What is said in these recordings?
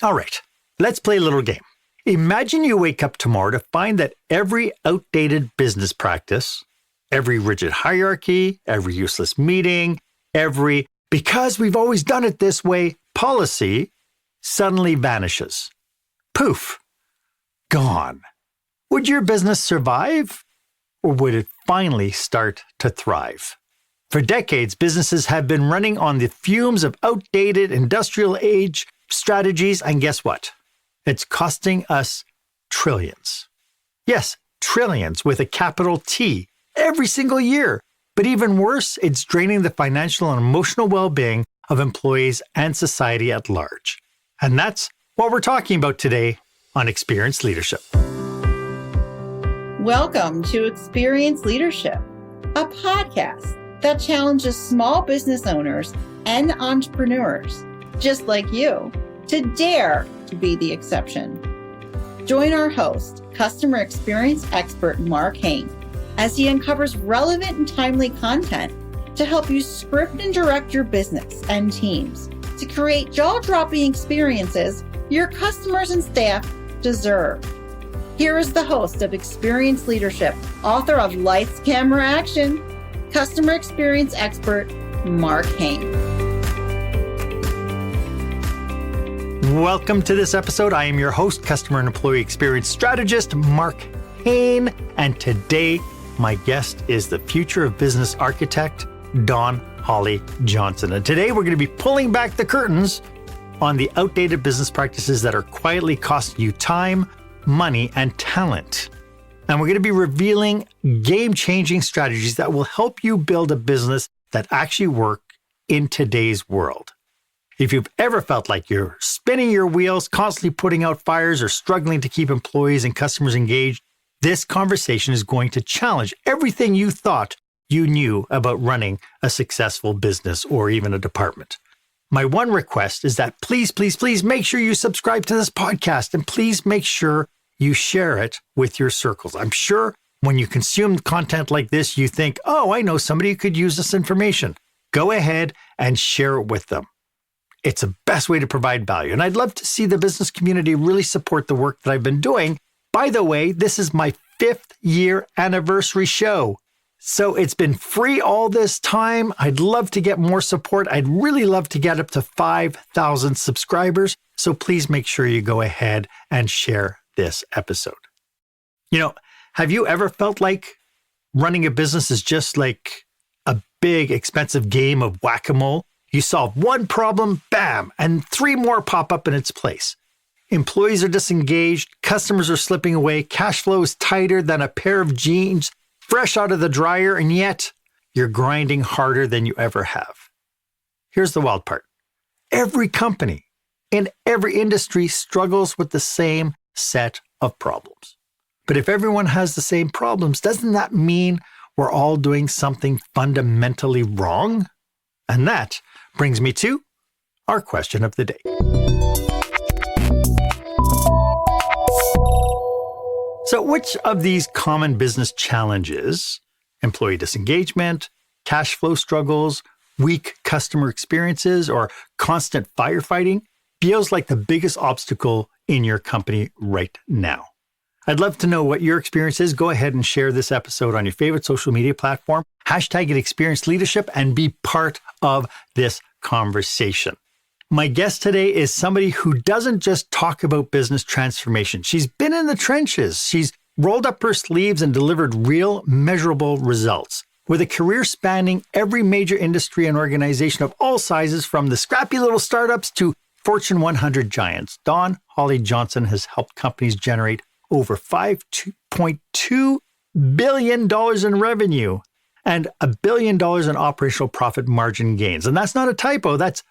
All right, let's play a little game. Imagine you wake up tomorrow to find that every outdated business practice, every rigid hierarchy, every useless meeting, every because we've always done it this way policy suddenly vanishes. Poof, gone. Would your business survive, or would it finally start to thrive? For decades, businesses have been running on the fumes of outdated industrial age strategies, and guess what? It's costing us trillions. Yes, trillions with a capital T every single year. But even worse, it's draining the financial and emotional well-being of employees and society at large. And that's what we're talking about today on Experienced Leadership. Welcome to Experienced Leadership, a podcast that challenges small business owners and entrepreneurs, just like you, to dare to be the exception. Join our host, customer experience expert Marc Haine, as he uncovers relevant and timely content to help you script and direct your business and teams to create jaw-dropping experiences your customers and staff deserve. Here is the host of Experienced Leadership, author of Lights, Camera, Action, customer experience expert Marc Haine. Welcome to this episode. I am your host, customer and employee experience strategist Marc Haine, and today my guest is the future of business architect, Dawn Holly Johnson. And today we're going to be pulling back the curtains on the outdated business practices that are quietly costing you time, money, and talent. And we're going to be revealing game-changing strategies that will help you build a business that actually works in today's world. If you've ever felt like you're spinning your wheels, constantly putting out fires, or struggling to keep employees and customers engaged, this conversation is going to challenge everything you thought you knew about running a successful business or even a department. My one request is that please make sure you subscribe to this podcast, and please make sure you share it with your circles. I'm sure when you consume content like this, you think, oh, I know somebody who could use this information. Go ahead and share it with them. It's the best way to provide value. And I'd love to see the business community really support the work that I've been doing. By the way, this is my 5th year anniversary show. So it's been free all this time. I'd love to get more support. I'd really love to get up to 5,000 subscribers. So please make sure you go ahead and share this episode. You know, have you ever felt like running a business is just like a big, expensive game of whack-a-mole? You solve one problem, bam, and 3 more pop up in its place. Employees are disengaged, customers are slipping away, cash flow is tighter than a pair of jeans, fresh out of the dryer, and yet you're grinding harder than you ever have. Here's the wild part. Every company in every industry struggles with the same set of problems. But if everyone has the same problems, doesn't that mean we're all doing something fundamentally wrong? And that brings me to our question of the day. So which of these common business challenges, employee disengagement, cash flow struggles, weak customer experiences, or constant firefighting, feels like the biggest obstacle in your company right now? I'd love to know what your experience is. Go ahead and share this episode on your favorite social media platform. Hashtag it Experienced Leadership and be part of this conversation. My guest today is somebody who doesn't just talk about business transformation. She's been in the trenches. She's rolled up her sleeves and delivered real, measurable results. With a career spanning every major industry and organization of all sizes, from the scrappy little startups to Fortune 100 giants, Dawn Holly Johnson has helped companies generate over $5.2 billion in revenue and $1 billion in operational profit margin gains. And that's not a typo. That's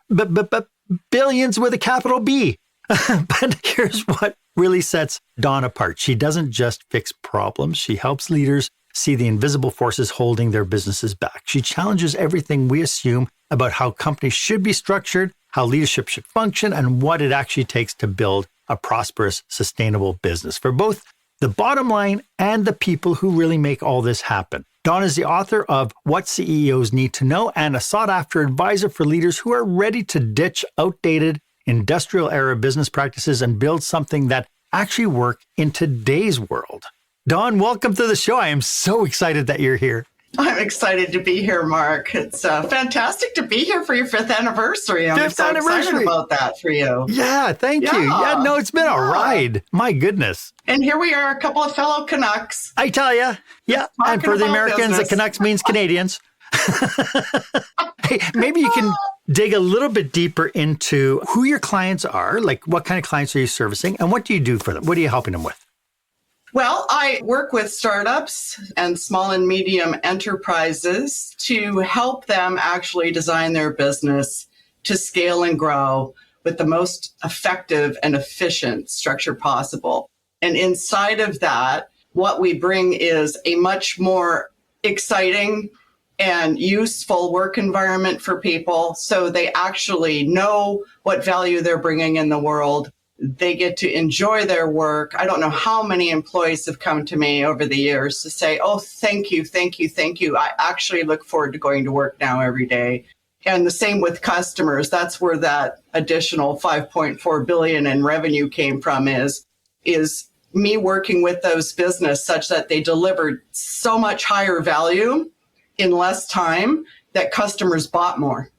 billions with a capital B. But here's what really sets Dawn apart. She doesn't just fix problems. She helps leaders see the invisible forces holding their businesses back. She challenges everything we assume about how companies should be structured, how leadership should function, and what it actually takes to build a prosperous, sustainable business for both the bottom line and the people who really make all this happen. Dawn is the author of What CEOs Need to Know and a sought-after advisor for leaders who are ready to ditch outdated industrial era business practices and build something that actually work in today's world. Dawn, welcome to the show. I am so excited that you're here. I'm excited to be here, Mark. It's fantastic to be here for your 5th anniversary. I'm so excited about that for you. Yeah, thank you. Yeah, no, it's been a ride. My goodness. And here we are, a couple of fellow Canucks. I tell you. Yeah, and for the Americans, the Canucks means Canadians. Hey, maybe you can dig a little bit deeper into who your clients are, like what kind of clients are you servicing, and what do you do for them? What are you helping them with? Well, I work with startups and small and medium enterprises to help them actually design their business to scale and grow with the most effective and efficient structure possible. And inside of that, what we bring is a much more exciting and useful work environment for people, so they actually know what value they're bringing in the world. They get to enjoy their work. I don't know how many employees have come to me over the years to say, oh, thank you, thank you, thank you. I actually look forward to going to work now every day. And the same with customers. That's where that additional $5.4 billion in revenue came from, is me working with those business such that they delivered so much higher value in less time that customers bought more.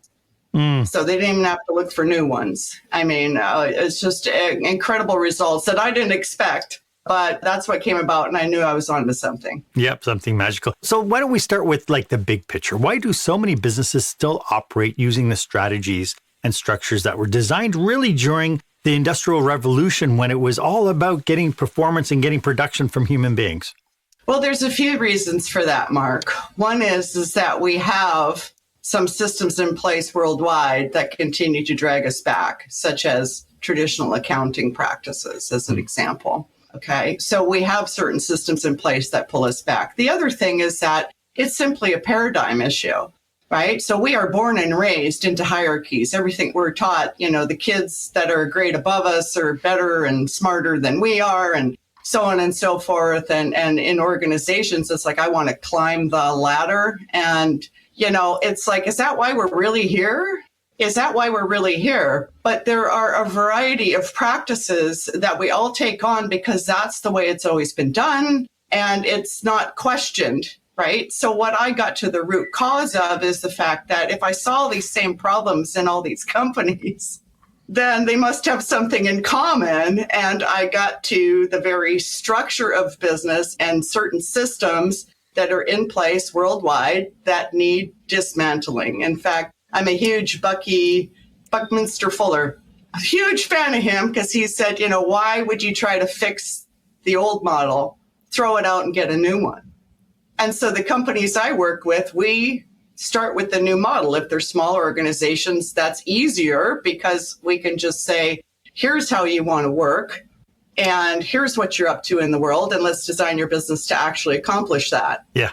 So they didn't even have to look for new ones. I mean, it's just incredible results that I didn't expect, but that's what came about, and I knew I was onto something. Yep, something magical. So why don't we start with like the big picture? Why do so many businesses still operate using the strategies and structures that were designed really during the Industrial Revolution, when it was all about getting performance and getting production from human beings? Well, there's a few reasons for that, Mark. One is that we have some systems in place worldwide that continue to drag us back, such as traditional accounting practices, as an example. Okay, so we have certain systems in place that pull us back. The other thing is that it's simply a paradigm issue, right? So we are born and raised into hierarchies. Everything we're taught, the kids that are a grade above us are better and smarter than we are, and so on and so forth. And in organizations, it's like, I want to climb the ladder. And it's like, is that why we're really here? Is that why we're really here? But there are a variety of practices that we all take on because that's the way it's always been done, and it's not questioned, right? So what I got to the root cause of is the fact that if I saw these same problems in all these companies, then they must have something in common. And I got to the very structure of business and certain systems that are in place worldwide that need dismantling. In fact, I'm a huge Buckminster Fuller, a huge fan of him, because he said, why would you try to fix the old model, throw it out and get a new one? And so the companies I work with, we start with the new model. If they're smaller organizations, that's easier because we can just say, here's how you want to work, and here's what you're up to in the world, and let's design your business to actually accomplish that. Yeah.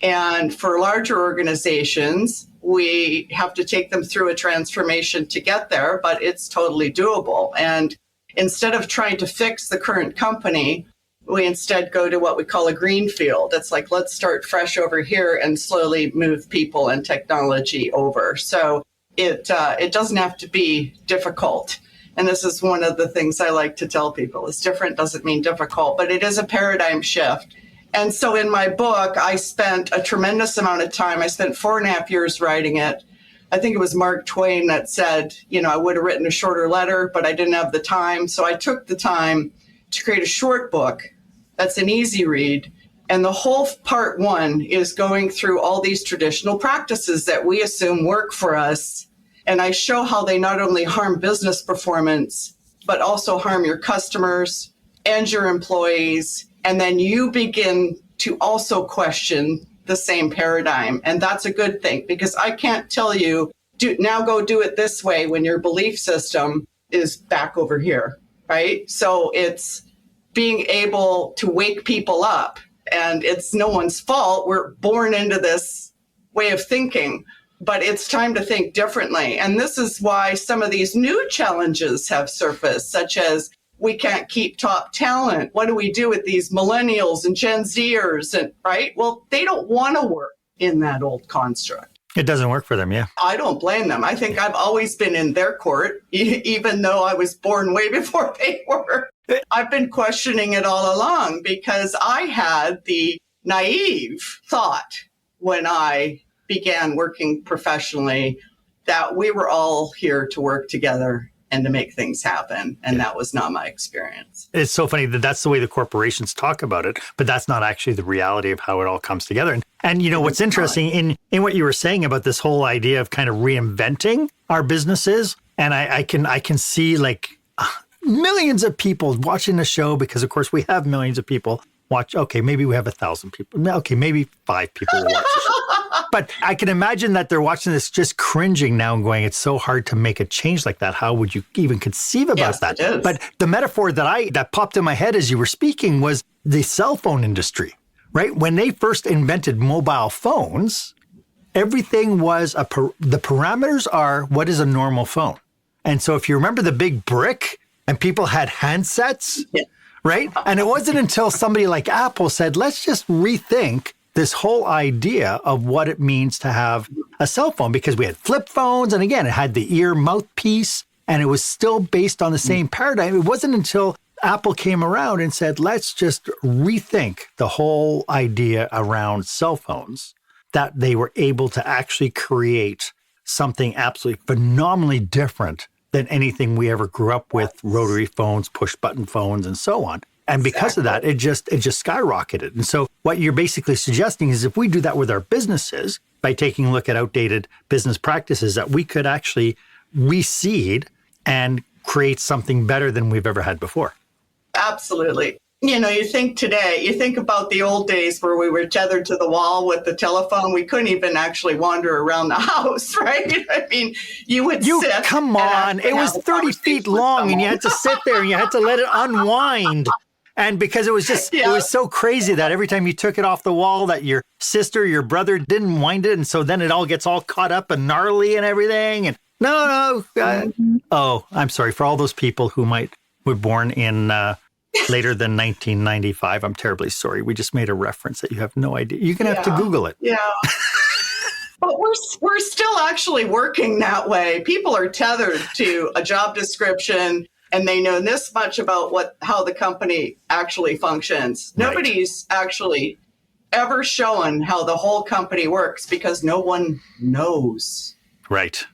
And for larger organizations, we have to take them through a transformation to get there, but it's totally doable. And instead of trying to fix the current company, we instead go to what we call a greenfield. It's like, let's start fresh over here and slowly move people and technology over. So it doesn't have to be difficult. And this is one of the things I like to tell people, is different doesn't mean difficult, but it is a paradigm shift. And so in my book, I spent a tremendous amount of time. I spent 4.5 years writing it. I think it was Mark Twain that said, I would have written a shorter letter, but I didn't have the time. So I took the time to create a short book that's an easy read. And the whole part 1 is going through all these traditional practices that we assume work for us. And I show how they not only harm business performance, but also harm your customers and your employees. And then you begin to also question the same paradigm. And that's a good thing, because I can't tell you, now go do it this way when your belief system is back over here, right? So it's being able to wake people up, and it's no one's fault. We're born into this way of thinking, but it's time to think differently. And this is why some of these new challenges have surfaced, such as we can't keep top talent. What do we do with these millennials and Gen Zers? And right? Well, they don't want to work in that old construct. It doesn't work for them, yeah. I don't blame them. I think I've always been in their court, even though I was born way before they were. I've been questioning it all along because I had the naive thought when I began working professionally that we were all here to work together and to make things happen. And that was not my experience. It's so funny that that's the way the corporations talk about it, but that's not actually the reality of how it all comes together. And you know, what's interesting in what you were saying about this whole idea of kind of reinventing our businesses, and I can see like millions of people watching the show because, of course, we have millions of people watch. Okay, maybe we have 1,000 people. Okay, maybe 5 people will watch the show. But I can imagine that they're watching this just cringing now and going, it's so hard to make a change like that. How would you even conceive about that? It is. But the metaphor that popped in my head as you were speaking was the cell phone industry, right? When they first invented mobile phones, everything was the parameters are what is a normal phone. And so if you remember the big brick and people had handsets, right? And it wasn't until somebody like Apple said, let's just rethink this whole idea of what it means to have a cell phone, because we had flip phones. And again, it had the ear mouthpiece and it was still based on the same paradigm. It wasn't until Apple came around and said, let's just rethink the whole idea around cell phones, that they were able to actually create something absolutely phenomenally different than anything we ever grew up with, rotary phones, push button phones, and so on. And because of that, it just skyrocketed. And so what you're basically suggesting is if we do that with our businesses, by taking a look at outdated business practices, that we could actually reseed and create something better than we've ever had before. Absolutely. You know, you think about the old days where we were tethered to the wall with the telephone. We couldn't even actually wander around the house, right? I mean, you sit. Come on. It was 30 feet long and you had to sit there and you had to let it unwind. And because it was just, it was so crazy that every time you took it off the wall, that your sister, your brother didn't wind it. And so then it all gets all caught up and gnarly and everything. And I'm sorry for all those people who were born in later than 1995. I'm terribly sorry. We just made a reference that you have no idea. You're going to have to Google it. Yeah. But we're still actually working that way. People are tethered to a job description and they know this much about how the company actually functions. Right. Nobody's actually ever shown how the whole company works because no one knows. Right.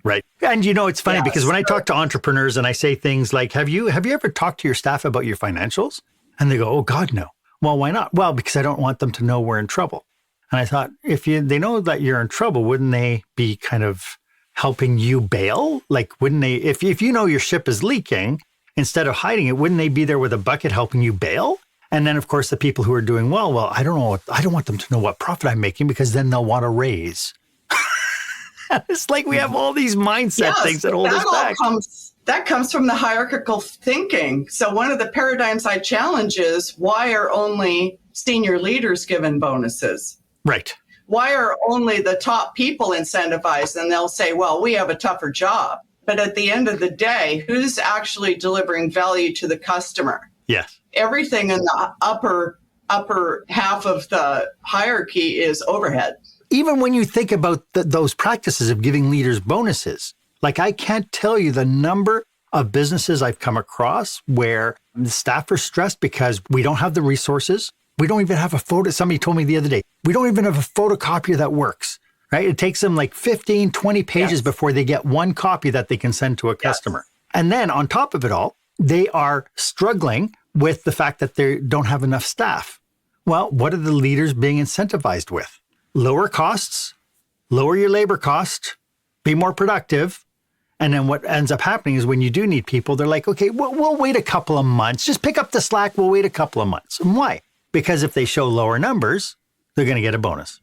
Right. And, you know, it's funny because when I talk to entrepreneurs and I say things like, have you ever talked to your staff about your financials? And they go, oh, God, no. Well, why not? Well, because I don't want them to know we're in trouble. And I thought, if they know that you're in trouble, wouldn't they be kind of helping you bail? Like, wouldn't they, if you know your ship is leaking, instead of hiding it, wouldn't they be there with a bucket helping you bail? And then, of course, the people who are doing well, I don't want them to know what profit I'm making because then they'll want to raise. It's like we have all these mindset things that hold us back. That comes from the hierarchical thinking. So one of the paradigms I challenge is, why are only senior leaders given bonuses? Right. Why are only the top people incentivized? And they'll say, well, we have a tougher job. But at the end of the day, who's actually delivering value to the customer? Yes. Everything in the upper half of the hierarchy is overhead. Even when you think about those practices of giving leaders bonuses, like I can't tell you the number of businesses I've come across where the staff are stressed because we don't have the resources. We don't even have a photo. Somebody told me the other day, we don't even have a photocopier that works, right? It takes them like 15, 20 pages before they get one copy that they can send to a customer. And then on top of it all, they are struggling with the fact that they don't have enough staff. Well, what are the leaders being incentivized with? Lower costs, lower your labor cost, be more productive. And then what ends up happening is when you do need people, they're like, okay, we'll wait a couple of months. Just pick up the slack. We'll wait a couple of months. And why? Because if they show lower numbers, they're going to get a bonus.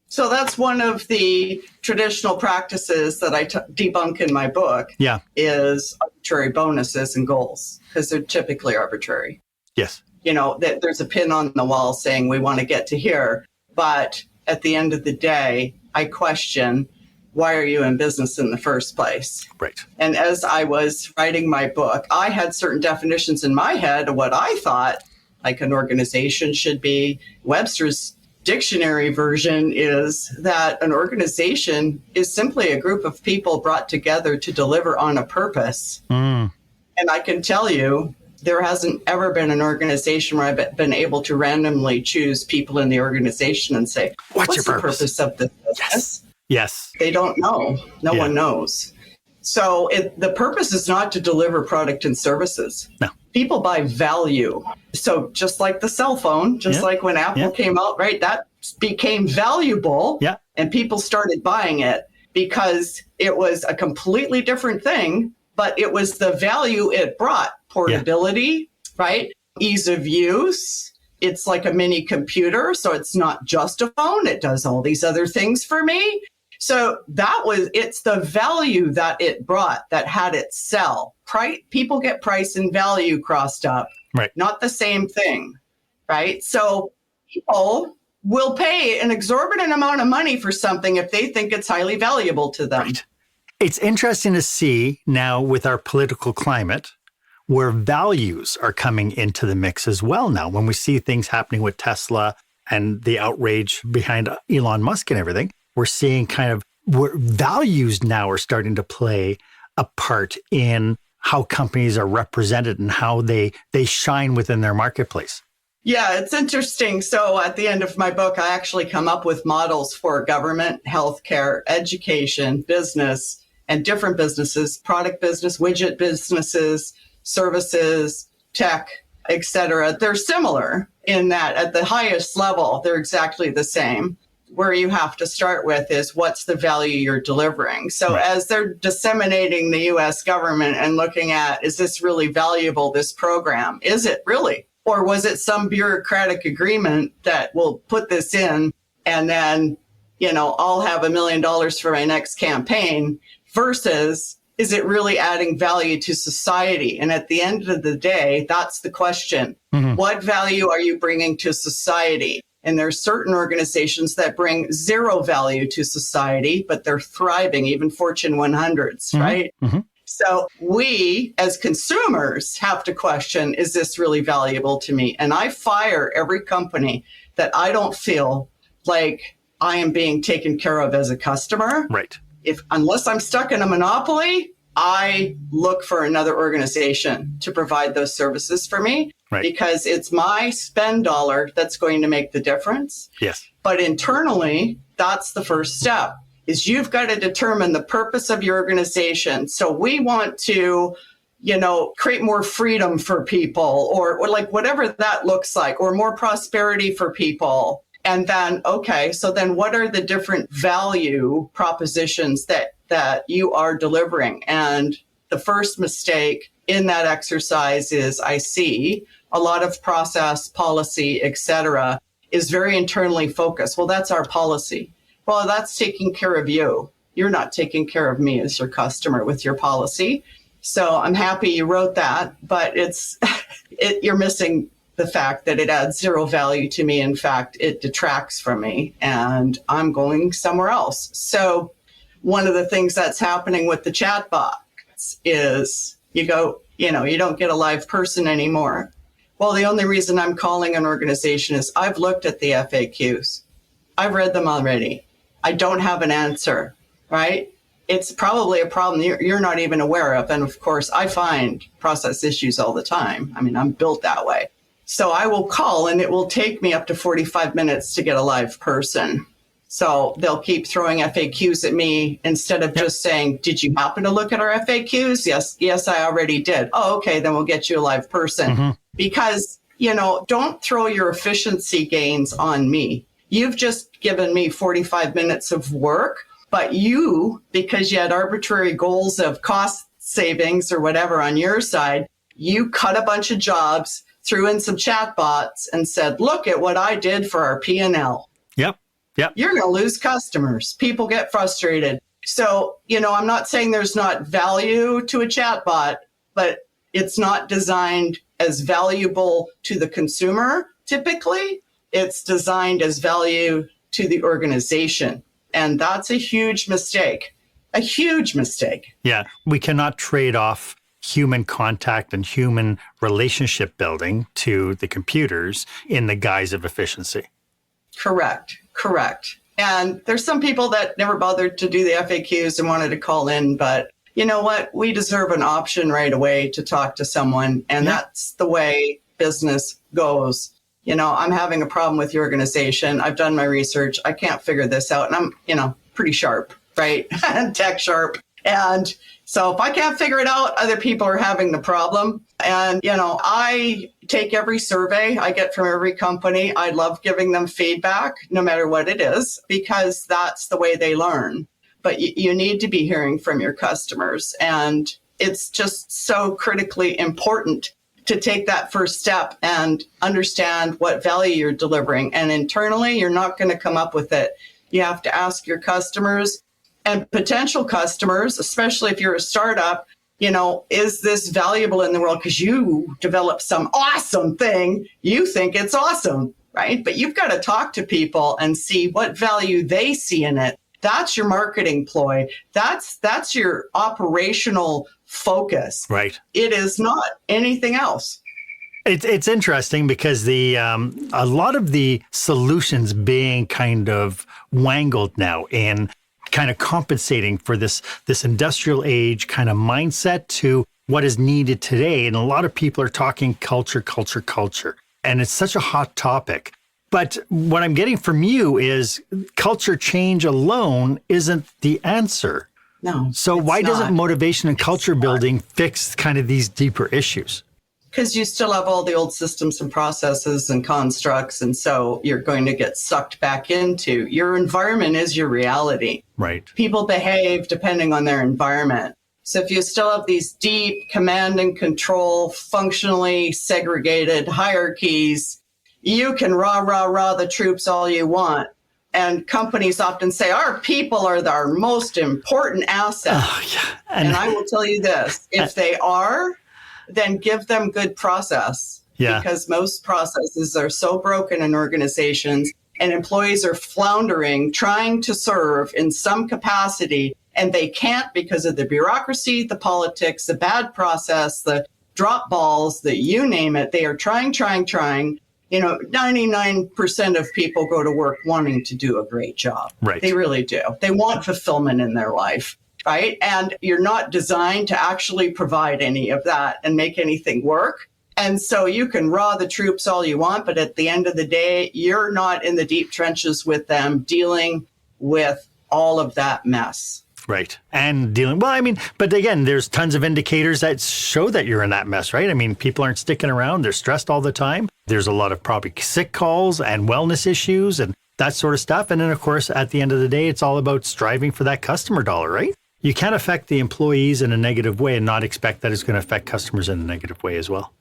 So that's one of the traditional practices that I debunk in my book. Yeah. Is arbitrary bonuses and goals, because they're typically arbitrary. Yes. You know, there's a pin on the wall saying we want to get to here. But at the end of the day, I question, why are you in business in the first place? Right. And as I was writing my book, I had certain definitions in my head of what I thought like an organization should be. Webster's dictionary version is that an organization is simply a group of people brought together to deliver on a purpose. And I can tell you, there hasn't ever been an organization where I've been able to randomly choose people in the organization and say, what's the purpose of this business? Yes. They don't know. No one knows. So the purpose is not to deliver product and services. No. People buy value. So just like the cell phone, like when Apple came out, right? That became valuable and people started buying it because it was a completely different thing, but it was the value it brought. Portability, right? Ease of use. It's like a mini computer. So it's not just a phone. It does all these other things for me. So it's the value that it brought that had it sell. People get price and value crossed up, right? Not the same thing, right? So people will pay an exorbitant amount of money for something if they think it's highly valuable to them. Right. It's interesting to see now with our political climate where values are coming into the mix as well now. When we see things happening with Tesla and the outrage behind Elon Musk and everything, we're seeing kind of where values now are starting to play a part in how companies are represented and how they shine within their marketplace. Yeah, it's interesting. So at the end of my book, I actually come up with models for government, healthcare, education, business, and different businesses, product business, widget businesses, services, tech, etc. They're similar in that at the highest level, they're exactly the same. Where you have to start with is what's the value you're delivering. So as they're disseminating the US government and looking at, is this really valuable, this program? Is it really? Or was it some bureaucratic agreement that will put this in and then, I'll have $1 million for my next campaign versus is it really adding value to society? And at the end of the day, that's the question. What value are you bringing to society? And there's certain organizations that bring zero value to society, but they're thriving, even Fortune 100s, right? So we as consumers have to question, is this really valuable to me? And I fire every company that I don't feel like I am being taken care of as a customer. Right. Unless I'm stuck in a monopoly, I look for another organization to provide those services for me. Right. Because it's my spend dollar that's going to make the difference. Yes. But internally, that's the first step, is you've got to determine the purpose of your organization. So we want to, create more freedom for people or like whatever that looks like, or more prosperity for people. And then, so then what are the different value propositions that you are delivering? And the first mistake in that exercise is I see a lot of process, policy, et cetera, is very internally focused. Well, that's our policy. Well, that's taking care of you. You're not taking care of me as your customer with your policy. So I'm happy you wrote that, but you're missing the fact that it adds zero value to me. In fact, it detracts from me and I'm going somewhere else. So one of the things that's happening with the chatbots is you don't get a live person anymore. Well, the only reason I'm calling an organization is I've looked at the FAQs. I've read them already. I don't have an answer, right? It's probably a problem you're not even aware of. And of course, I find process issues all the time. I mean, I'm built that way. So I will call and it will take me up to 45 minutes to get a live person. So they'll keep throwing FAQs at me instead of just saying, did you happen to look at our FAQs? Yes, I already did. Oh, okay, then we'll get you a live person. Because, don't throw your efficiency gains on me. You've just given me 45 minutes of work, but because you had arbitrary goals of cost savings or whatever on your side, you cut a bunch of jobs, threw in some chatbots and said, look at what I did for our P&L. Yep. You're going to lose customers. People get frustrated. So, I'm not saying there's not value to a chatbot, but it's not designed as valuable to the consumer. Typically, it's designed as value to the organization. And that's a huge mistake. A huge mistake. Yeah. We cannot trade off human contact and human relationship building to the computers in the guise of efficiency. Correct. And there's some people that never bothered to do the FAQs and wanted to call in, but you know what? We deserve an option right away to talk to someone. And that's the way business goes. I'm having a problem with your organization. I've done my research. I can't figure this out. And I'm, pretty sharp, right? Tech sharp. And so if I can't figure it out, other people are having the problem. And, I take every survey I get from every company. I love giving them feedback, no matter what it is, because that's the way they learn. But you need to be hearing from your customers. And it's just so critically important to take that first step and understand what value you're delivering. And internally, you're not going to come up with it. You have to ask your customers and potential customers, especially if you're a startup, is this valuable in the world? Because you develop some awesome thing. You think it's awesome, right? But you've got to talk to people and see what value they see in it. That's your marketing ploy. That's your operational focus. Right. It is not anything else. It's interesting because a lot of the solutions being kind of wangled now in kind of compensating for this industrial age kind of mindset to what is needed today. And a lot of people are talking culture. And it's such a hot topic. But what I'm getting from you is culture change alone isn't the answer. No. So why doesn't motivation and culture building fix kind of these deeper issues? Because you still have all the old systems and processes and constructs. And so you're going to get sucked back into your environment is your reality. Right. People behave depending on their environment. So if you still have these deep command and control, functionally segregated hierarchies, you can rah the troops all you want. And companies often say, our people are our most important asset. Oh, yeah. And I will tell you this, if they are, then give them good process. Yeah. Because most processes are so broken in organizations and employees are floundering, trying to serve in some capacity, and they can't because of the bureaucracy, the politics, the bad process, the drop balls, the you name it. They are trying. 99% of people go to work wanting to do a great job. Right. They really do. They want fulfillment in their life, right? And you're not designed to actually provide any of that and make anything work. And so you can raw the troops all you want, but at the end of the day, you're not in the deep trenches with them dealing with all of that mess. Right. And but again, there's tons of indicators that show that you're in that mess, right? I mean, people aren't sticking around. They're stressed all the time. There's a lot of probably sick calls and wellness issues and that sort of stuff. And then, of course, at the end of the day, it's all about striving for that customer dollar, right? You can't affect the employees in a negative way and not expect that it's going to affect customers in a negative way as well.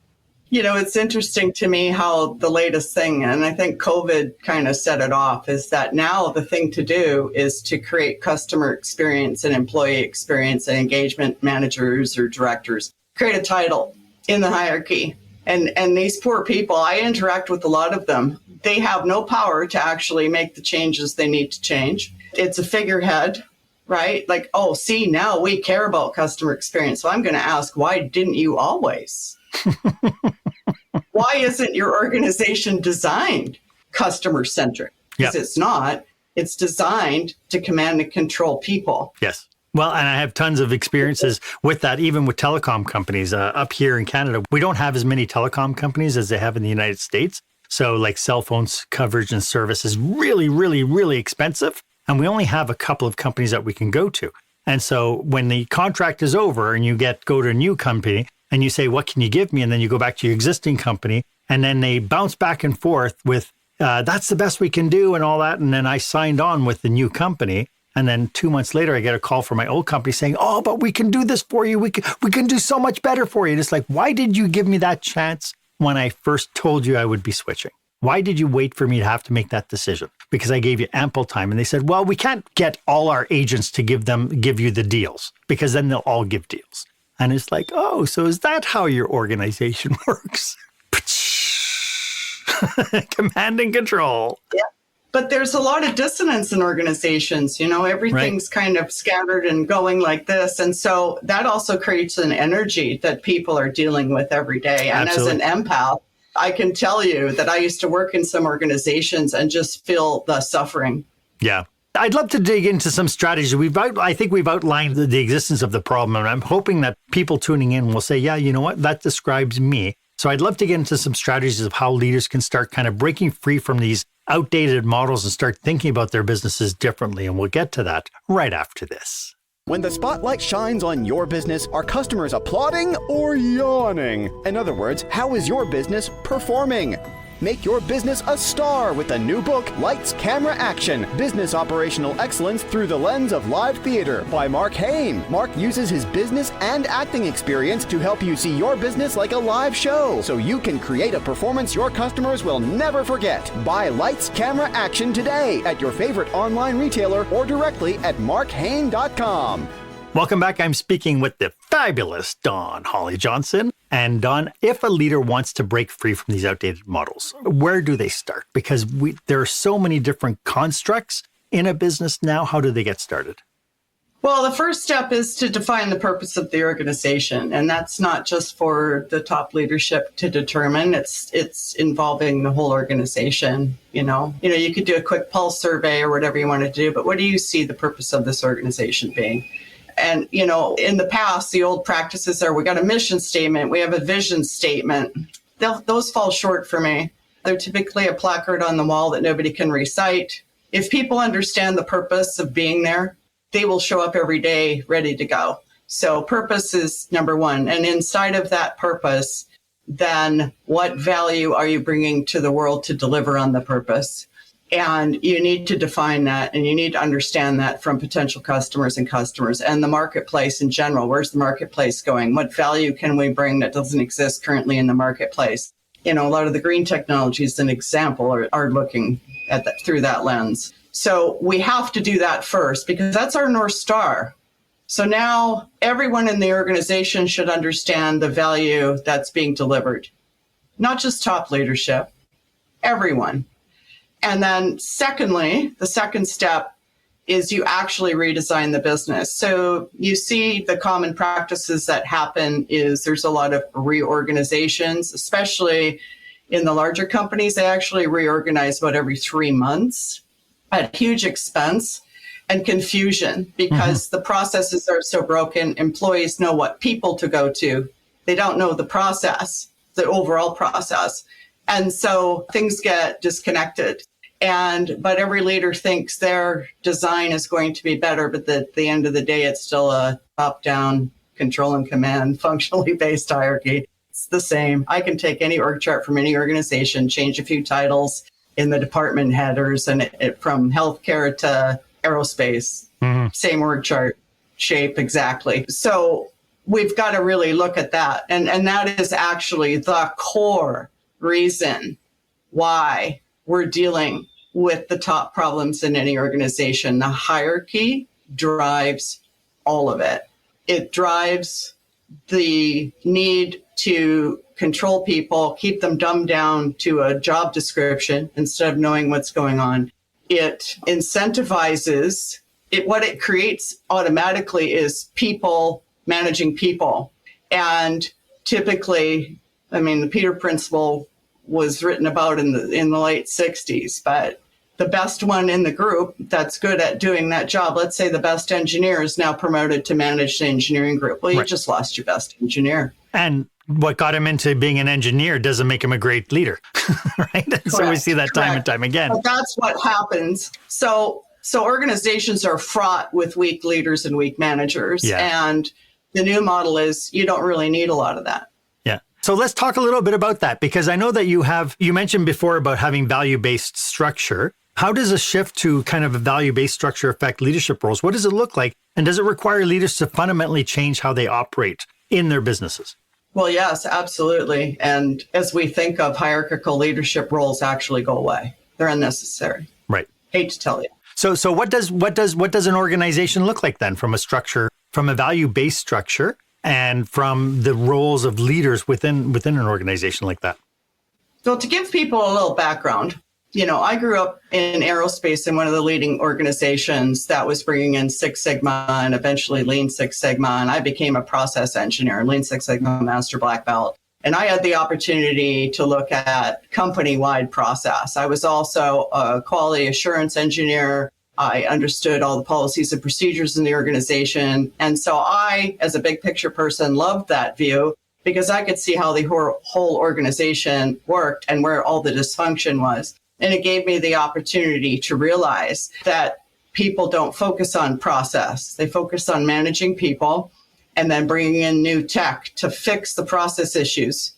It's interesting to me how the latest thing, and I think COVID kind of set it off, is that now the thing to do is to create customer experience and employee experience and engagement managers or directors, create a title in the hierarchy. And these poor people, I interact with a lot of them. They have no power to actually make the changes they need to change. It's a figurehead, right? Like, now we care about customer experience. So I'm going to ask, why didn't you always? Why isn't your organization designed customer-centric? Because It's not. It's designed to command and control people. Yes. Well, and I have tons of experiences with that, even with telecom companies. Up here in Canada, we don't have as many telecom companies as they have in the United States. So like cell phones coverage and service is really, really, really expensive. And we only have a couple of companies that we can go to. And so when the contract is over and you go to a new company and you say, what can you give me? And then you go back to your existing company and then they bounce back and forth with, that's the best we can do and all that. And then I signed on with the new company. And then 2 months later, I get a call from my old company saying, but we can do this for you. We can do so much better for you. And it's like, why did you give me that chance when I first told you I would be switching? Why did you wait for me to have to make that decision? Because I gave you ample time. And they said, well, we can't get all our agents to give you the deals because then they'll all give deals. And it's like, so is that how your organization works? Command and control. Yeah. But there's a lot of dissonance in organizations. Everything's kind of scattered and going like this. And so that also creates an energy that people are dealing with every day. And Absolutely. As an empath, I can tell you that I used to work in some organizations and just feel the suffering. Yeah. I'd love to dig into some strategies. I think we've outlined the existence of the problem, and I'm hoping that people tuning in will say, yeah, you know what, that describes me. So I'd love to get into some strategies of how leaders can start kind of breaking free from these outdated models and start thinking about their businesses differently. And we'll get to that right after this. When the spotlight shines on your business, are customers applauding or yawning? In other words, how is your business performing? Make your business a star with the new book, Lights, Camera, Action, Business Operational Excellence Through the Lens of Live Theater by Marc Haine. Marc uses his business and acting experience to help you see your business like a live show, so you can create a performance your customers will never forget. Buy Lights, Camera, Action today at your favorite online retailer or directly at marchaine.com. Welcome back. I'm speaking with the fabulous Dawn Holly Johnson. And Dawn, if a leader wants to break free from these outdated models, where do they start? Because there are so many different constructs in a business now. How do they get started? Well, the first step is to define the purpose of the organization. And that's not just for the top leadership to determine. It's involving the whole organization. You could do a quick pulse survey or whatever you want to do, but what do you see the purpose of this organization being? And, in the past, the old practices are, we got a mission statement, we have a vision statement. Those fall short for me. They're typically a placard on the wall that nobody can recite. If people understand the purpose of being there, they will show up every day ready to go. So purpose is number one. And inside of that purpose, then what value are you bringing to the world to deliver on the purpose? And you need to define that, and you need to understand that from potential customers and the marketplace in general. Where's the marketplace going? What value can we bring that doesn't exist currently in the marketplace? A lot of the green technologies, an example, are looking at that through that lens. So we have to do that first because that's our North Star. So now everyone in the organization should understand the value that's being delivered, not just top leadership, everyone. And then secondly, the second step is you actually redesign the business. So you see the common practices that happen is there's a lot of reorganizations, especially in the larger companies. They actually reorganize about every 3 months at huge expense and confusion because the processes are so broken. Employees know what people to go to. They don't know the process, the overall process. And so things get disconnected. But every leader thinks their design is going to be better, but at the end of the day, it's still a top-down control and command, functionally based hierarchy. It's the same. I can take any org chart from any organization, change a few titles in the department headers, and from healthcare to aerospace, same org chart, shape exactly. So we've got to really look at that. And that is actually the core reason why we're dealing with the top problems in any organization. The hierarchy drives all of it. It drives the need to control people, keep them dumbed down to a job description instead of knowing what's going on. It incentivizes it. What it creates automatically is people managing people. And typically, the Peter Principle was written about in the late 60s, but the best one in the group that's good at doing that job, let's say the best engineer is now promoted to manage the engineering group. Well, you just lost your best engineer. And what got him into being an engineer doesn't make him a great leader, right? And so we see that time and time again. But that's what happens. So organizations are fraught with weak leaders and weak managers. Yeah. And the new model is you don't really need a lot of that. Yeah. So let's talk a little bit about that, because I know that you mentioned before about having value-based structure. How does a shift to kind of a value-based structure affect leadership roles? What does it look like? And does it require leaders to fundamentally change how they operate in their businesses? Well, yes, absolutely. And as we think of hierarchical leadership roles actually go away. They're unnecessary. Right. Hate to tell you. So what does an organization look like then from a structure, from a value-based structure, and from the roles of leaders within an organization like that? So to give people a little background, I grew up in aerospace in one of the leading organizations that was bringing in Six Sigma and eventually Lean Six Sigma. And I became a process engineer, Lean Six Sigma Master Black Belt. And I had the opportunity to look at company-wide process. I was also a quality assurance engineer. I understood all the policies and procedures in the organization. And so I, as a big picture person, loved that view because I could see how the whole organization worked and where all the dysfunction was. And it gave me the opportunity to realize that people don't focus on process. They focus on managing people and then bringing in new tech to fix the process issues.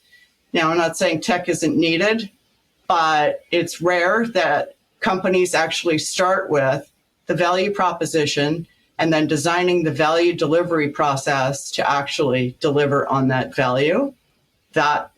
Now, I'm not saying tech isn't needed, but it's rare that companies actually start with the value proposition and then designing the value delivery process to actually deliver on that value. That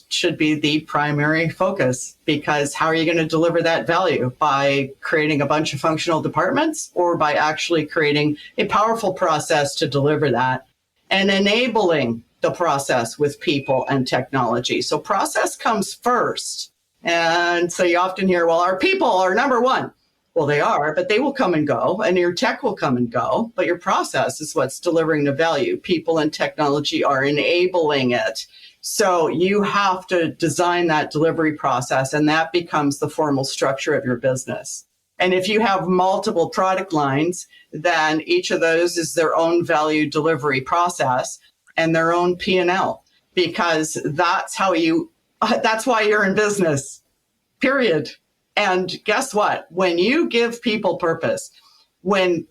should be the primary focus, because how are you going to deliver that value? By creating a bunch of functional departments or by actually creating a powerful process to deliver that and enabling the process with people and technology. So process comes first. And so you often hear, well, our people are number one. Well, they are, but they will come and go, and your tech will come and go, but your process is what's delivering the value. People and technology are enabling it. So you have to design that delivery process, and that becomes the formal structure of your business. And if you have multiple product lines, then each of those is their own value delivery process and their own P&L, because that's why you're in business, period. And guess what? When you give people purpose, when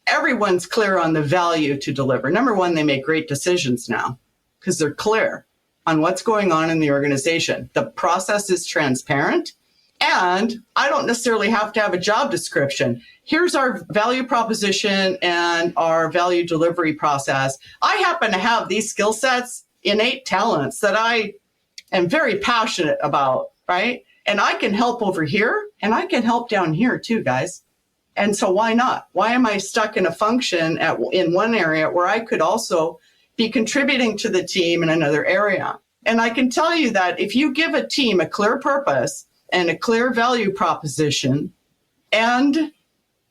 everyone's clear on the value to deliver, number one, they make great decisions now because they're clear on what's going on in the organization. The process is transparent, and I don't necessarily have to have a job description. Here's our value proposition and our value delivery process. I happen to have these skill sets, innate talents that I am very passionate about, right? And I can help over here, and I can help down here too, guys. And so why not? Why am I stuck in a function in one area where I could also be contributing to the team in another area? And I can tell you that if you give a team a clear purpose and a clear value proposition and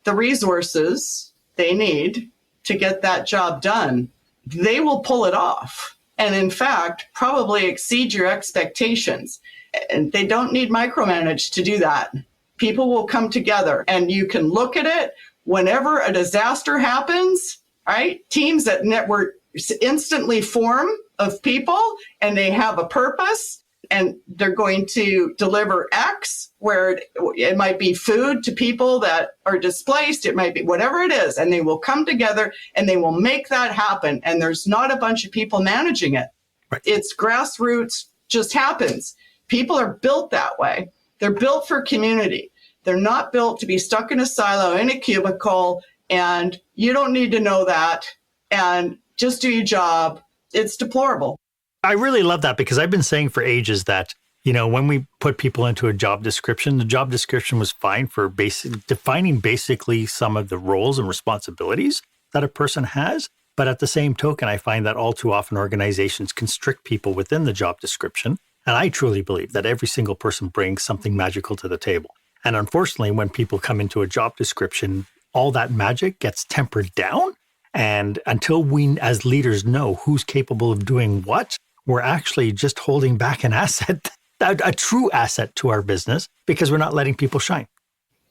the resources they need to get that job done, they will pull it off. And in fact, probably exceed your expectations. And they don't need micromanaged to do that. People will come together, and you can look at it whenever a disaster happens, right? Teams that network instantly form of people, and they have a purpose, and they're going to deliver X, where it might be food to people that are displaced. It might be whatever it is, and they will come together and they will make that happen. And there's not a bunch of people managing it. Right. It's grassroots, just happens. People are built that way. They're built for community. They're not built to be stuck in a silo, in a cubicle, and you don't need to know that, and just do your job. It's deplorable. I really love that, because I've been saying for ages that, when we put people into a job description, the job description was fine for defining basically some of the roles and responsibilities that a person has. But at the same token, I find that all too often organizations constrict people within the job description. And I truly believe that every single person brings something magical to the table. And unfortunately, when people come into a job description, all that magic gets tempered down. And until we as leaders know who's capable of doing what, we're actually just holding back an asset, a true asset to our business, because we're not letting people shine.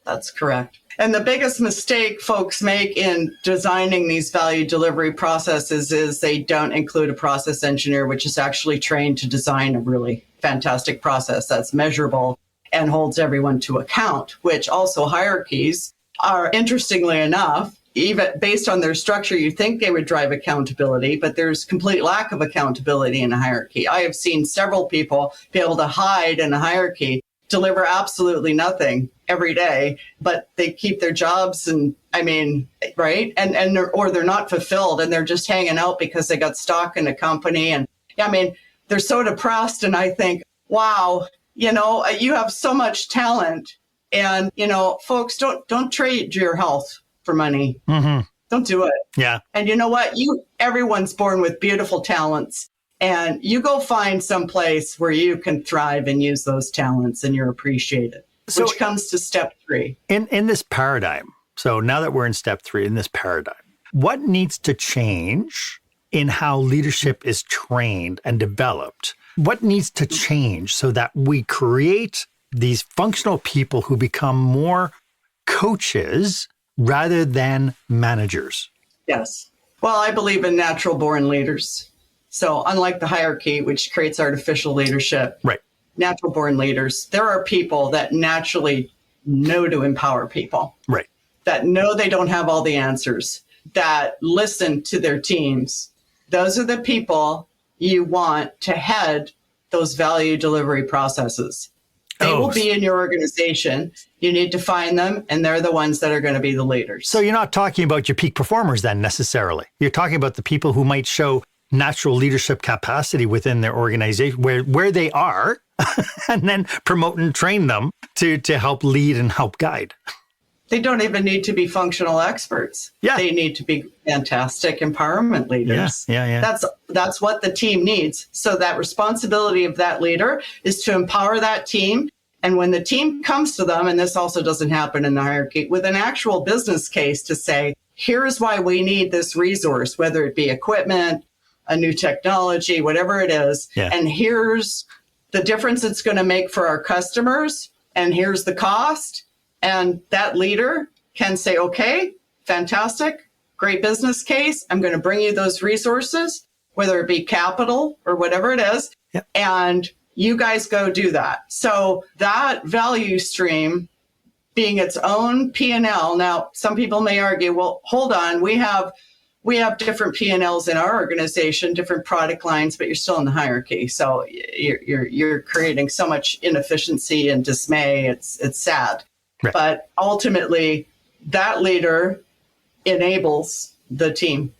That's correct. And the biggest mistake folks make in designing these value delivery processes is they don't include a process engineer, which is actually trained to design a really fantastic process that's measurable and holds everyone to account, which also hierarchies are, interestingly enough, even based on their structure, you think they would drive accountability, but there's complete lack of accountability in a hierarchy. I have seen several people be able to hide in a hierarchy, deliver absolutely nothing every day, but they keep their jobs right? And they're not fulfilled, and they're just hanging out because they got stock in a company. And they're so depressed. And I think, wow, you have so much talent, and, folks, don't trade your health for money. Mm-hmm. Don't do it. Yeah. And you know what? Everyone's born with beautiful talents, and you go find some place where you can thrive and use those talents, and you're appreciated, which comes to step 3. In this paradigm. So now that we're in step 3 in this paradigm, what needs to change in how leadership is trained and developed What needs to change so that we create these functional people who become more coaches rather than managers? Yes. Well, I believe in natural born leaders. So unlike the hierarchy, which creates artificial leadership, Right. natural born leaders, there are people that naturally know to empower people, Right. that know they don't have all the answers, that listen to their teams. Those are the people you want to head those value delivery processes. They will be in your organization. You need to find them, and they're the ones that are going to be the leaders. So you're not talking about your peak performers then necessarily. You're talking about the people who might show natural leadership capacity within their organization, where they are, and then promote and train them to help lead and help guide. They don't even need to be functional experts. Yeah. They need to be fantastic empowerment leaders. Yeah. That's what the team needs. So that responsibility of that leader is to empower that team. And when the team comes to them, and this also doesn't happen in the hierarchy, with an actual business case to say, here's why we need this resource, whether it be equipment, a new technology, whatever it is. Yeah. And here's the difference it's going to make for our customers. And here's the cost. And that leader can say, okay, fantastic, great business case. I'm going to bring you those resources, whether it be capital or whatever it is. Yeah. And you guys go do that. So that value stream being its own P&L. Now, some people may argue, well, hold on, we have different P&Ls in our organization, different product lines, but you're still in the hierarchy. So you're creating so much inefficiency and dismay. It's sad. Right. But ultimately, that leader enables the team.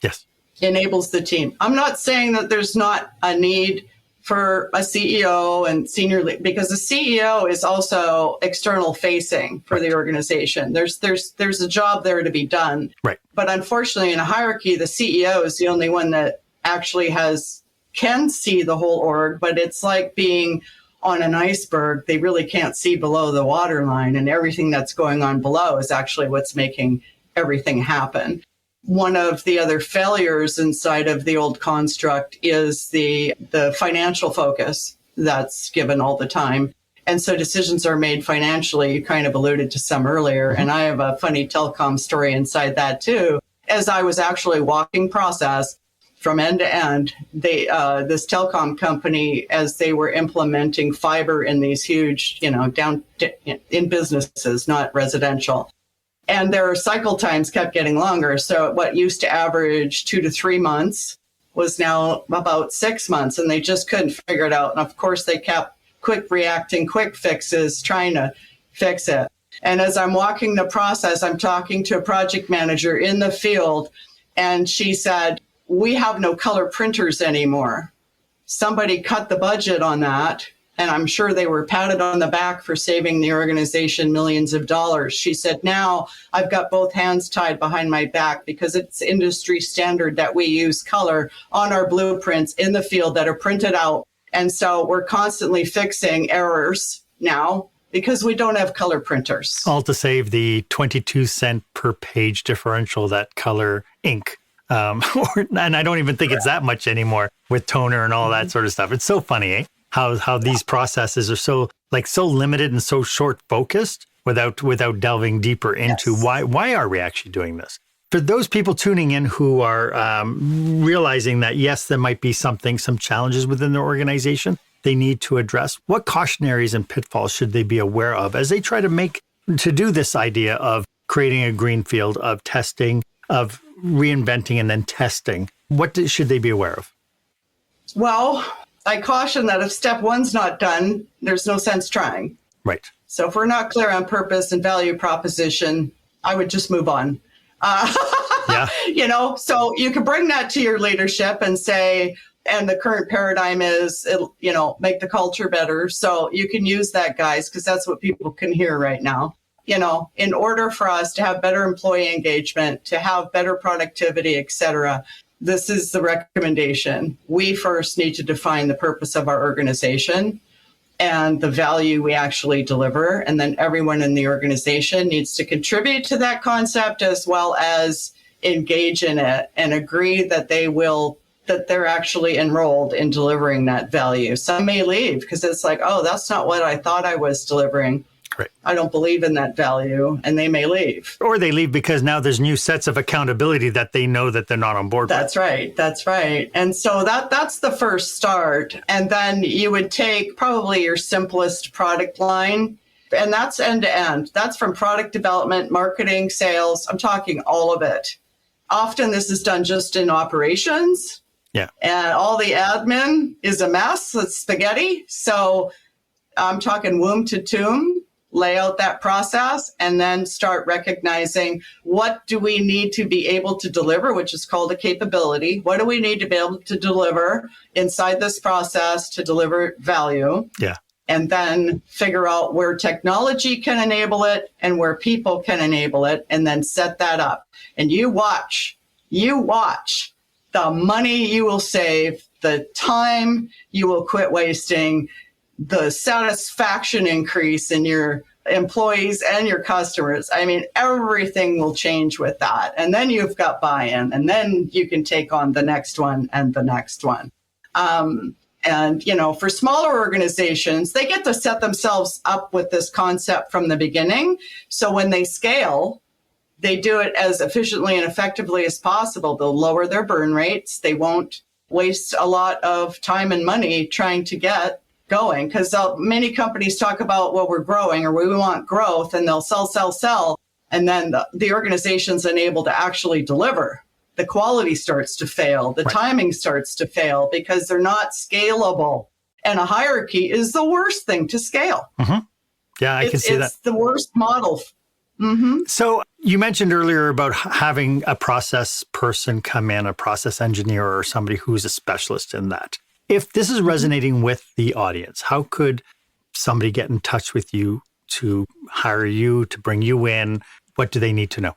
Yes. Enables the team. I'm not saying that there's not a need for a CEO and senior lead, because the CEO is also external facing for the organization. There's a job there to be done. Right. But unfortunately, in a hierarchy, the CEO is the only one that actually can see the whole org, but it's like being on an iceberg. They really can't see below the waterline, and everything that's going on below is actually what's making everything happen. One of the other failures inside of the old construct is the financial focus that's given all the time. And so decisions are made financially. You kind of alluded to some earlier, and I have a funny telecom story inside that too. As I was actually walking process from end to end, this telecom company, as they were implementing fiber in these huge, down in businesses, not residential, and their cycle times kept getting longer. So what used to average 2 to 3 months was now about 6 months, and they just couldn't figure it out. And of course, they kept quick fixes, trying to fix it. And as I'm walking the process, I'm talking to a project manager in the field, and she said, we have no color printers anymore. Somebody cut the budget on that, and I'm sure they were patted on the back for saving the organization millions of dollars. She said, now I've got both hands tied behind my back because it's industry standard that we use color on our blueprints in the field that are printed out. And so we're constantly fixing errors now because we don't have color printers. All to save the 22-cent per page differential that color ink. And I don't even think it's that much anymore with toner and all that sort of stuff. It's so funny, eh? How these processes are so limited and so short focused without delving deeper into why are we actually doing this? For those people tuning in who are realizing that, yes, there might be some challenges within their organization they need to address, what cautionaries and pitfalls should they be aware of as they try to do this idea of creating a greenfield, of testing, of reinventing and then testing? What should they be aware of? Well, I caution that if step one's not done, there's no sense trying. Right. So if we're not clear on purpose and value proposition, I would just move on. Yeah. So you can bring that to your leadership and say, and the current paradigm is, make the culture better. So you can use that, guys, because that's what people can hear right now. In order for us to have better employee engagement, to have better productivity, et cetera, this is the recommendation. We first need to define the purpose of our organization and the value we actually deliver. And then everyone in the organization needs to contribute to that concept as well as engage in it and agree that they will that they're actually enrolled in delivering that value. Some may leave because it's like, oh, that's not what I thought I was delivering. Right. I don't believe in that value, and they may leave. Or they leave because now there's new sets of accountability that they know that they're not on board with. That's right. That's right. And so that's the first start. And then you would take probably your simplest product line, and that's end to end. That's from product development, marketing, sales. I'm talking all of it. Often this is done just in operations. Yeah. And all the admin is a mess. It's spaghetti. So I'm talking womb to tomb, lay out that process, and then start recognizing what do we need to be able to deliver, which is called a capability. What do we need to be able to deliver inside this process to deliver value? Yeah. And then figure out where technology can enable it and where people can enable it, and then set that up. And you watch the money you will save, the time you will quit wasting, the satisfaction increase in your employees and your customers. I mean, everything will change with that. And then you've got buy-in, and then you can take on the next one and the next one. And, for smaller organizations, they get to set themselves up with this concept from the beginning. So when they scale, they do it as efficiently and effectively as possible. They'll lower their burn rates. They won't waste a lot of time and money trying to get going, because many companies talk about, well, we're growing or we want growth, and they'll sell. And then the organization's unable to actually deliver. The quality starts to fail. The timing starts to fail because they're not scalable. And a hierarchy is the worst thing to scale. Mm-hmm. Yeah, I can see that. It's the worst model. Mm-hmm. So you mentioned earlier about having a process person come in, a process engineer or somebody who's a specialist in that. If this is resonating with the audience, how could somebody get in touch with you to hire you, to bring you in? What do they need to know?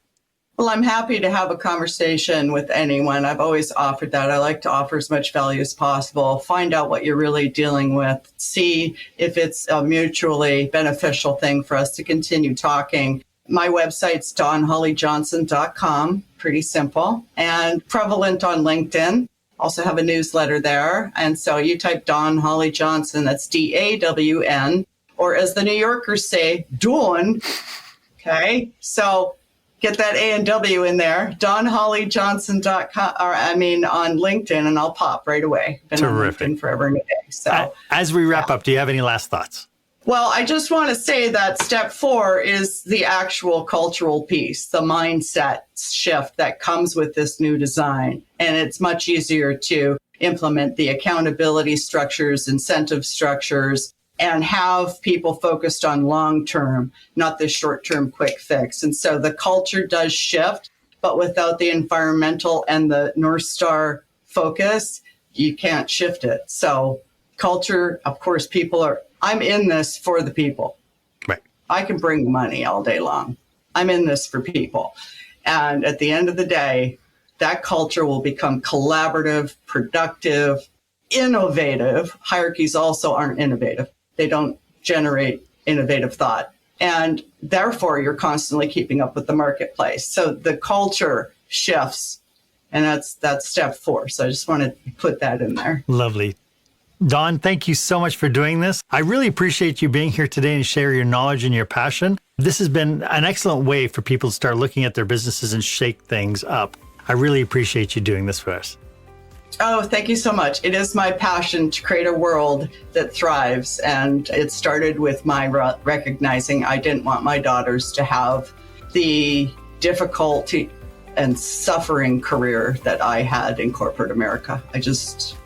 Well, I'm happy to have a conversation with anyone. I've always offered that. I like to offer as much value as possible, find out what you're really dealing with, see if it's a mutually beneficial thing for us to continue talking. My website's dawnhollyjohnson.com, pretty simple, and prevalent on LinkedIn. Also have a newsletter there. And so you type Dawn Holly Johnson, that's DAWN, or as the New Yorkers say, Dawn. Okay, so get that A and W in there, dawnhollyjohnson.com, on LinkedIn, and I'll pop right away. Been Terrific. on LinkedIn forever and a day. So as we wrap up, do you have any last thoughts? Well, I just want to say that step 4 is the actual cultural piece, the mindset shift that comes with this new design. And it's much easier to implement the accountability structures, incentive structures, and have people focused on long-term, not the short-term quick fix. And so the culture does shift, but without the environmental and the North Star focus, you can't shift it. So culture, of course, I'm in this for the people. Right. I can bring money all day long. I'm in this for people. And at the end of the day, that culture will become collaborative, productive, innovative. Hierarchies also aren't innovative. They don't generate innovative thought. And therefore, you're constantly keeping up with the marketplace. So the culture shifts, and that's step 4. So I just want to put that in there. Lovely. Dawn, thank you so much for doing this. I really appreciate you being here today and share your knowledge and your passion. This has been an excellent way for people to start looking at their businesses and shake things up. I really appreciate you doing this for us. Oh, thank you so much. It is my passion to create a world that thrives. And it started with my recognizing I didn't want my daughters to have the difficulty and suffering career that I had in corporate America. I just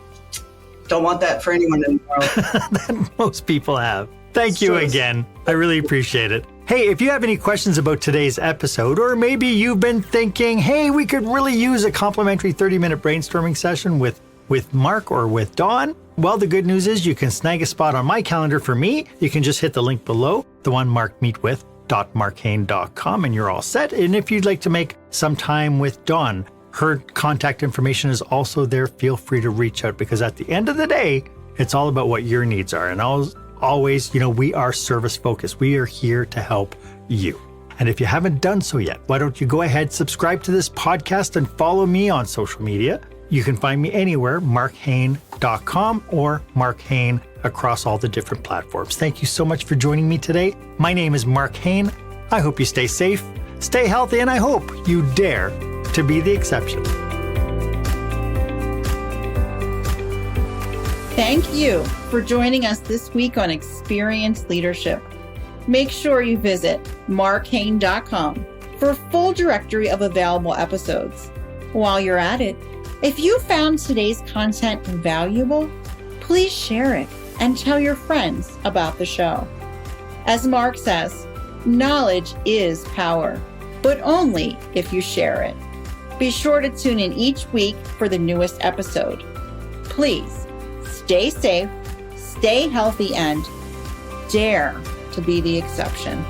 don't want that for anyone in the world. That most people have. Thank you again. I really appreciate it. Hey, if you have any questions about today's episode, or maybe you've been thinking, hey, we could really use a complimentary 30-minute brainstorming session with Marc or with Dawn, well, the good news is you can snag a spot on my calendar for me. You can just hit the link below, the one marcmeetwith.marchaine.com, and you're all set. And if you'd like to make some time with Dawn, her contact information is also there. Feel free to reach out, because at the end of the day, it's all about what your needs are. And always, we are service focused. We are here to help you. And if you haven't done so yet, why don't you go ahead, subscribe to this podcast and follow me on social media. You can find me anywhere, marchaine.com or Marc Haine across all the different platforms. Thank you so much for joining me today. My name is Marc Haine. I hope you stay safe, stay healthy, and I hope you dare to be the exception. Thank you for joining us this week on Experience Leadership. Make sure you visit marchaine.com for a full directory of available episodes. While you're at it, if you found today's content valuable, please share it and tell your friends about the show. As Marc says, knowledge is power, but only if you share it. Be sure to tune in each week for the newest episode. Please stay safe, stay healthy, and dare to be the exception.